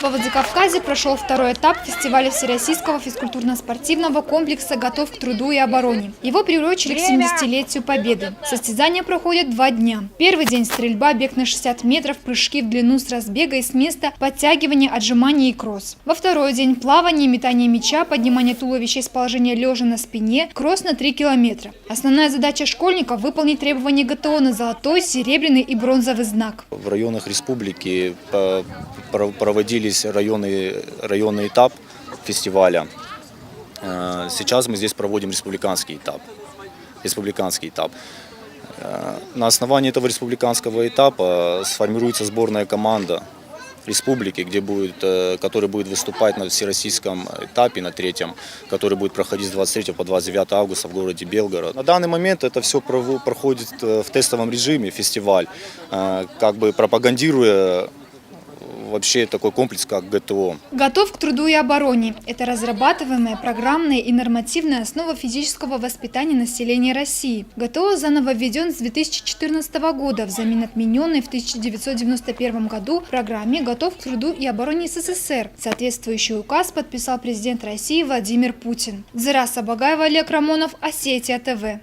Во Владикавказе прошел второй этап фестиваля Всероссийского физкультурно-спортивного комплекса «Готов к труду и обороне». Его приурочили к 70-летию Победы. Состязания проходят 2 дня. Первый день – стрельба, бег на 60 метров, прыжки в длину с разбега и с места, подтягивание, отжимания и кросс. Во второй день – плавание, метание мяча, поднимание туловища из положения лежа на спине, кросс на 3 километра. Основная задача школьников – выполнить требования ГТО на золотой, серебряный и бронзовый знак. В районах республики проводились районный этап фестиваля. Сейчас мы здесь проводим республиканский этап. На основании этого республиканского этапа сформируется сборная команда республики, которая будет выступать на всероссийском этапе, на 3-м, который будет проходить с 23 по 29 августа в городе Белгород. На данный момент это все проходит в тестовом режиме, фестиваль, как бы пропагандируя вообще такой комплекс, как ГТО. «Готов к труду и обороне» – это разрабатываемая программная и нормативная основа физического воспитания населения России. ГТО заново введен с 2014 года взамен отмененной в 1991 году программе «Готов к труду и обороне СССР». Соответствующий указ подписал президент России Владимир Путин. Зарас Абагаева, Олег Рамонов, Осетия ТВ.